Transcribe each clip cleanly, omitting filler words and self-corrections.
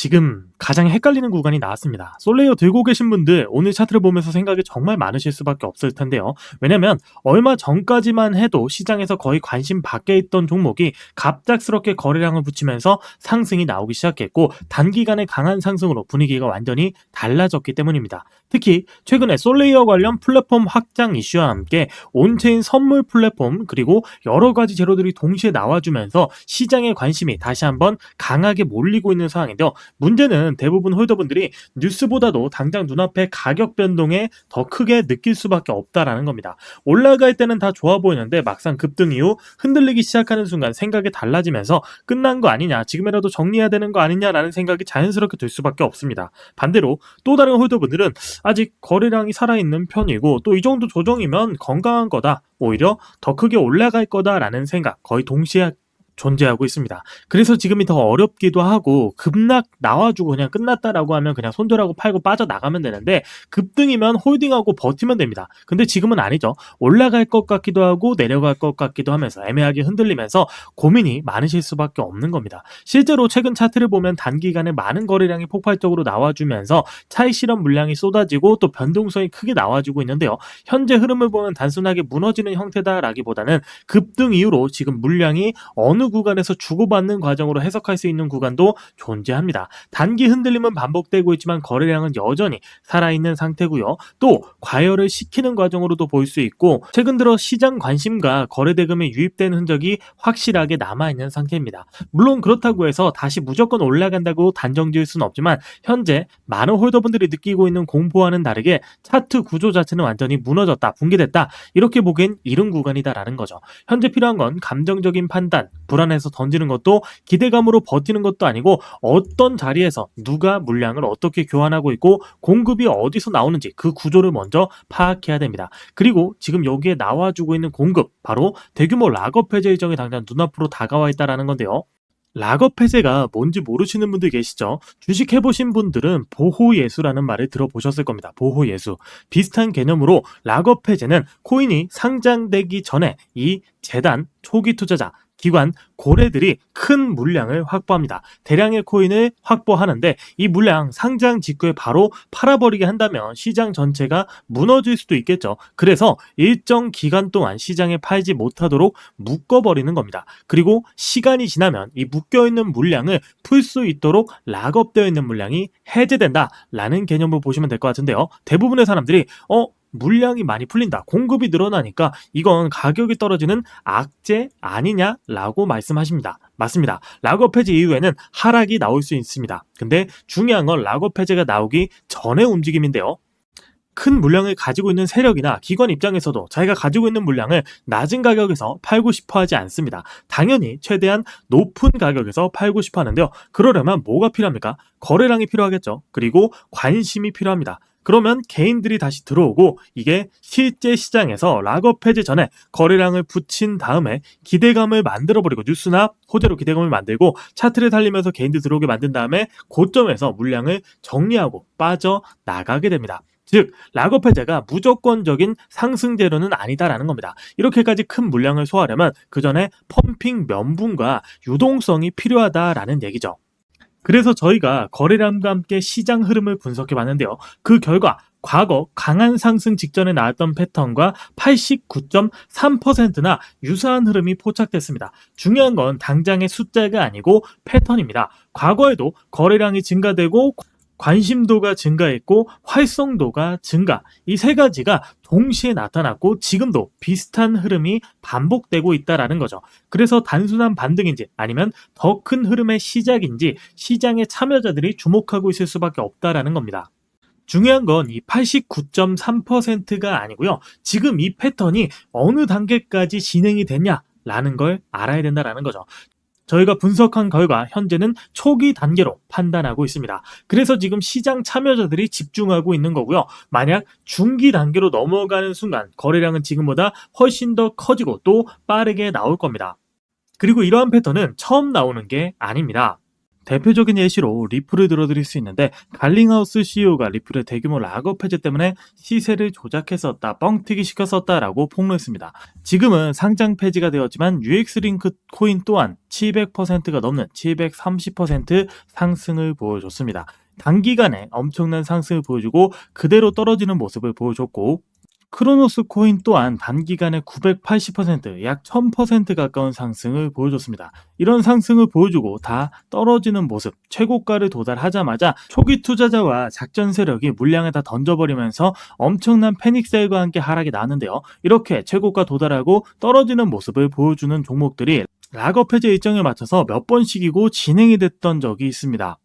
지금 가장 헷갈리는 구간이 나왔습니다. 솔레이어 들고 계신 분들 오늘 차트를 보면서 생각이 정말 많으실 수밖에 없을 텐데요. 왜냐면 얼마 전까지만 해도 시장에서 거의 관심 밖에 있던 종목이 갑작스럽게 거래량을 붙이면서 상승이 나오기 시작했고 단기간에 강한 상승으로 분위기가 완전히 달라졌기 때문입니다. 특히 최근에 솔레이어 관련 플랫폼 확장 이슈와 함께 온체인 선물 플랫폼 그리고 여러 가지 재료들이 동시에 나와주면서 시장의 관심이 다시 한번 강하게 몰리고 있는 상황인데요. 문제는 대부분 홀더분들이 뉴스보다도 당장 눈앞에 가격 변동에 더 크게 느낄 수밖에 없다라는 겁니다. 올라갈 때는 다 좋아 보이는데 막상 급등 이후 흔들리기 시작하는 순간 생각이 달라지면서 끝난 거 아니냐, 지금이라도 정리해야 되는 거 아니냐라는 생각이 자연스럽게 들 수밖에 없습니다. 반대로 또 다른 홀더분들은 아직 거래량이 살아있는 편이고 또 이 정도 조정이면 건강한 거다, 오히려 더 크게 올라갈 거다라는 생각 거의 동시에 존재하고 있습니다. 그래서 지금이 더 어렵기도 하고 급락 나와주고 그냥 끝났다라고 하면 그냥 손절하고 팔고 빠져나가면 되는데 급등이면 홀딩하고 버티면 됩니다. 근데 지금은 아니죠. 올라갈 것 같기도 하고 내려갈 것 같기도 하면서 애매하게 흔들리면서 고민이 많으실 수밖에 없는 겁니다. 실제로 최근 차트를 보면 단기간에 많은 거래량이 폭발적으로 나와주면서 차익 실현 물량이 쏟아지고 또 변동성이 크게 나와주고 있는데요. 현재 흐름을 보면 단순하게 무너지는 형태다라기보다는 급등 이후로 지금 물량이 어느 구간에서 주고받는 과정으로 해석할 수 있는 구간도 존재합니다. 단기 흔들림은 반복되고 있지만 거래량은 여전히 살아있는 상태고요. 또 과열을 시키는 과정으로도 볼 수 있고 최근 들어 시장 관심과 거래 대금에 유입된 흔적이 확실하게 남아있는 상태입니다. 물론 그렇다고 해서 다시 무조건 올라간다고 단정 지을 수는 없지만 현재 많은 홀더분들이 느끼고 있는 공포와는 다르게 차트 구조 자체는 완전히 무너졌다, 붕괴됐다, 이렇게 보기엔 이른 구간이다라는 거죠. 현재 필요한 건 감정적인 판단, 불안해서 던지는 것도 기대감으로 버티는 것도 아니고 어떤 자리에서 누가 물량을 어떻게 교환하고 있고 공급이 어디서 나오는지 그 구조를 먼저 파악해야 됩니다. 그리고 지금 여기에 나와주고 있는 공급, 바로 대규모 락업 해제 일정이 당장 눈앞으로 다가와 있다는 건데요. 락업 해제가 뭔지 모르시는 분들 계시죠? 주식 해보신 분들은 보호예수라는 말을 들어보셨을 겁니다. 보호예수. 비슷한 개념으로 락업 해제는 코인이 상장되기 전에 이 재단, 초기 투자자, 기관, 고래들이 큰 물량을 확보합니다. 대량의 코인을 확보하는데 이 물량 상장 직후에 바로 팔아버리게 한다면 시장 전체가 무너질 수도 있겠죠. 그래서 일정 기간 동안 시장에 팔지 못하도록 묶어버리는 겁니다. 그리고 시간이 지나면 이 묶여있는 물량을 풀 수 있도록 락업되어 있는 물량이 해제된다라는 개념으로 보시면 될 것 같은데요. 대부분의 사람들이 물량이 많이 풀린다, 공급이 늘어나니까 이건 가격이 떨어지는 악재 아니냐라고 말씀하십니다. 맞습니다. 락업 해제 이후에는 하락이 나올 수 있습니다. 근데 중요한 건 락업 해제가 나오기 전의 움직임인데요. 큰 물량을 가지고 있는 세력이나 기관 입장에서도 자기가 가지고 있는 물량을 낮은 가격에서 팔고 싶어 하지 않습니다. 당연히 최대한 높은 가격에서 팔고 싶어 하는데요. 그러려면 뭐가 필요합니까? 거래량이 필요하겠죠. 그리고 관심이 필요합니다. 그러면 개인들이 다시 들어오고 이게 실제 시장에서 락업 해제 전에 거래량을 붙인 다음에 기대감을 만들어버리고 뉴스나 호재로 기대감을 만들고 차트를 살리면서 개인들 들어오게 만든 다음에 고점에서 물량을 정리하고 빠져나가게 됩니다. 즉 락업 해제가 무조건적인 상승 재료는 아니다라는 겁니다. 이렇게까지 큰 물량을 소화하려면 그 전에 펌핑 면분과 유동성이 필요하다라는 얘기죠. 그래서 저희가 거래량과 함께 시장 흐름을 분석해 봤는데요. 그 결과 과거 강한 상승 직전에 나왔던 패턴과 89.3%나 유사한 흐름이 포착됐습니다. 중요한 건 당장의 숫자가 아니고 패턴입니다. 과거에도 거래량이 증가되고 관심도가 증가했고 활성도가 증가, 이 세 가지가 동시에 나타났고 지금도 비슷한 흐름이 반복되고 있다는 거죠. 그래서 단순한 반등인지 아니면 더 큰 흐름의 시작인지 시장의 참여자들이 주목하고 있을 수밖에 없다는 겁니다. 중요한 건 이 89.3%가 아니고요. 지금 이 패턴이 어느 단계까지 진행이 됐냐라는 걸 알아야 된다는 거죠. 저희가 분석한 결과 현재는 초기 단계로 판단하고 있습니다. 그래서 지금 시장 참여자들이 집중하고 있는 거고요. 만약 중기 단계로 넘어가는 순간 거래량은 지금보다 훨씬 더 커지고 또 빠르게 나올 겁니다. 그리고 이러한 패턴은 처음 나오는 게 아닙니다. 대표적인 예시로 리플을 들어드릴 수 있는데, 갈링하우스 CEO가 리플의 대규모 락업 해제 때문에 시세를 조작했었다, 뻥튀기 시켰었다라고 폭로했습니다. 지금은 상장 폐지가 되었지만 UX 링크 코인 또한 700%가 넘는 730% 상승을 보여줬습니다. 단기간에 엄청난 상승을 보여주고 그대로 떨어지는 모습을 보여줬고, 크로노스 코인 또한 단기간에 980%, 약 1000% 가까운 상승을 보여줬습니다. 이런 상승을 보여주고 다 떨어지는 모습, 최고가를 도달하자마자 초기 투자자와 작전 세력이 물량을 다 던져버리면서 엄청난 패닉 세일과 함께 하락이 나는데요. 이렇게 최고가 도달하고 떨어지는 모습을 보여주는 종목들이 락업 해제 일정에 맞춰서 몇 번씩이고 진행이 됐던 적이 있습니다.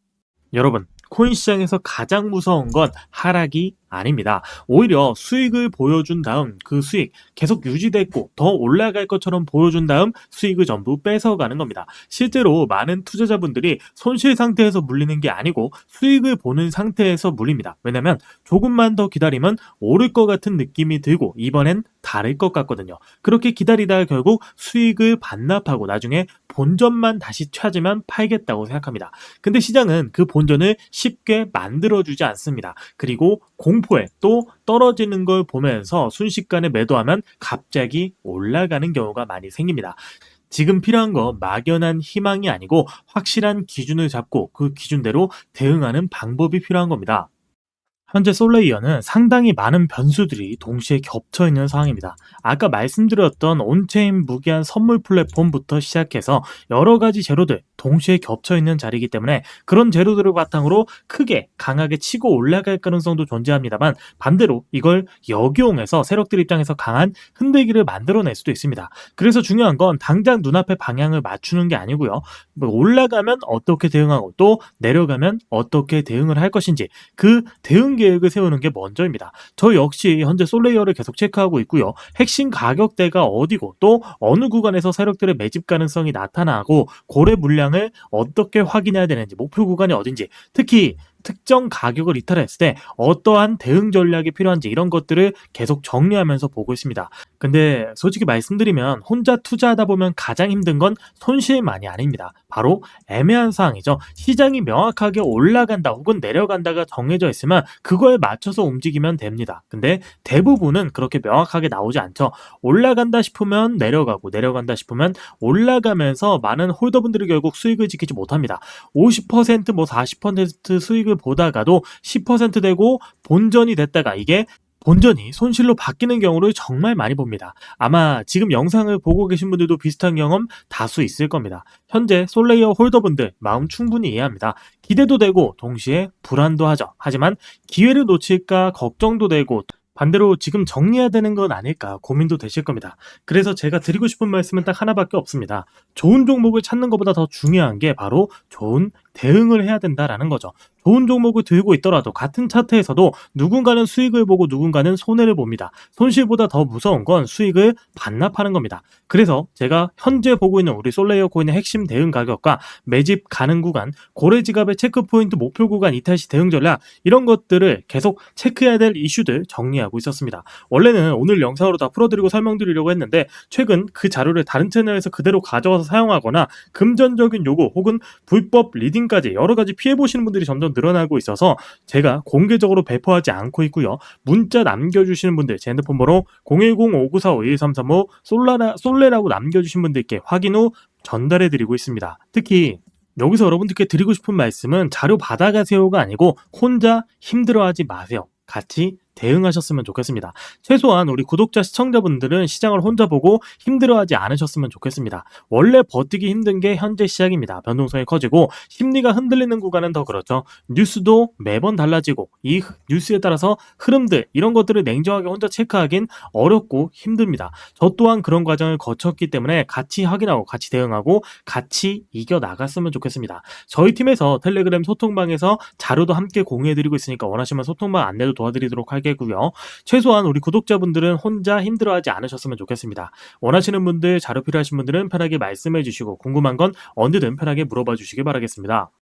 여러분, 코인 시장에서 가장 무서운 건 하락이 아닙니다. 오히려 수익을 보여준 다음 그 수익 계속 유지됐고 더 올라갈 것처럼 보여준 다음 수익을 전부 뺏어가는 겁니다. 실제로 많은 투자자분들이 손실 상태에서 물리는 게 아니고 수익을 보는 상태에서 물립니다. 왜냐면 조금만 더 기다리면 오를 것 같은 느낌이 들고 이번엔 다를 것 같거든요. 그렇게 기다리다가 결국 수익을 반납하고 나중에 본전만 다시 찾으면 팔겠다고 생각합니다. 근데 시장은 그 본전을 쉽게 만들어주지 않습니다. 그리고 공포에 또 떨어지는 걸 보면서 순식간에 매도하면 갑자기 올라가는 경우가 많이 생깁니다. 지금 필요한 건 막연한 희망이 아니고 확실한 기준을 잡고 그 기준대로 대응하는 방법이 필요한 겁니다. 현재 솔레이어는 상당히 많은 변수들이 동시에 겹쳐있는 상황입니다. 아까 말씀드렸던 온체인 무기한 선물 플랫폼부터 시작해서 여러 가지 재료들 동시에 겹쳐있는 자리이기 때문에 그런 재료들을 바탕으로 크게 강하게 치고 올라갈 가능성도 존재합니다만, 반대로 이걸 역이용해서 세력들 입장에서 강한 흔들기를 만들어낼 수도 있습니다. 그래서 중요한 건 당장 눈앞에 방향을 맞추는 게 아니고요. 올라가면 어떻게 대응하고 또 내려가면 어떻게 대응을 할 것인지 그 대응 계획을 세우는 게 먼저입니다. 저 역시 현재 솔레이어를 계속 체크하고 있고요. 핵심 가격대가 어디고 또 어느 구간에서 세력들의 매집 가능성이 나타나고 고래 물량을 어떻게 확인해야 되는지, 목표 구간이 어딘지, 특히 특정 가격을 이탈했을 때 어떠한 대응 전략이 필요한지 이런 것들을 계속 정리하면서 보고 있습니다. 근데 솔직히 말씀드리면 혼자 투자하다 보면 가장 힘든 건 손실만이 아닙니다. 바로 애매한 상황이죠. 시장이 명확하게 올라간다 혹은 내려간다가 정해져 있으면 그거에 맞춰서 움직이면 됩니다. 근데 대부분은 그렇게 명확하게 나오지 않죠. 올라간다 싶으면 내려가고 내려간다 싶으면 올라가면서 많은 홀더분들이 결국 수익을 지키지 못합니다. 50% 40% 수익을 보다가도 10% 되고 본전이 됐다가 이게 본전이 손실로 바뀌는 경우를 정말 많이 봅니다. 아마 지금 영상을 보고 계신 분들도 비슷한 경험 다수 있을 겁니다. 현재 솔레이어 홀더분들 마음 충분히 이해합니다. 기대도 되고 동시에 불안도 하죠. 하지만 기회를 놓칠까 걱정도 되고 반대로 지금 정리해야 되는 건 아닐까 고민도 되실 겁니다. 그래서 제가 드리고 싶은 말씀은 딱 하나밖에 없습니다. 좋은 종목을 찾는 것보다 더 중요한 게 바로 좋은 대응을 해야 된다라는 거죠. 좋은 종목을 들고 있더라도 같은 차트에서도 누군가는 수익을 보고 누군가는 손해를 봅니다. 손실보다 더 무서운 건 수익을 반납하는 겁니다. 그래서 제가 현재 보고 있는 우리 솔레이어 코인의 핵심 대응 가격과 매집 가능 구간, 고래 지갑의 체크 포인트 목표 구간 이탈 시 대응 전략, 이런 것들을 계속 체크해야 될 이슈들 정리하고 있었습니다. 원래는 오늘 영상으로 다 풀어드리고 설명드리려고 했는데 최근 그 자료를 다른 채널에서 그대로 가져와서 사용하거나 금전적인 요구 혹은 불법 리딩까지 여러 가지 피해보시는 분들이 점점 늘어나고 있어서 제가 공개적으로 배포하지 않고 있고요. 문자 남겨주시는 분들 제 핸드폰 번호 010-5945-2133호 솔레라고 남겨주신 분들께 확인 후 전달해드리고 있습니다. 특히 여기서 여러분들께 드리고 싶은 말씀은 자료 받아가세요가 아니고 혼자 힘들어하지 마세요. 같이 대응하셨으면 좋겠습니다. 최소한 우리 구독자 시청자분들은 시장을 혼자 보고 힘들어하지 않으셨으면 좋겠습니다. 원래 버티기 힘든 게 현재 시작입니다. 변동성이 커지고 심리가 흔들리는 구간은 더 그렇죠. 뉴스도 매번 달라지고 이 뉴스에 따라서 흐름들 이런 것들을 냉정하게 혼자 체크하긴 어렵고 힘듭니다. 저 또한 그런 과정을 거쳤기 때문에 같이 확인하고 같이 대응하고 같이 이겨나갔으면 좋겠습니다. 저희 팀에서 텔레그램 소통방에서 자료도 함께 공유해드리고 있으니까 원하시면 소통방 안내도 도와드리도록 할게요. 최소한 우리 구독자분들은 혼자 힘들어하지 않으셨으면 좋겠습니다. 원하시는 분들, 자료 필요하신 분들은 편하게 말씀해 주시고 궁금한 건 언제든 편하게 물어봐 주시기 바라겠습니다.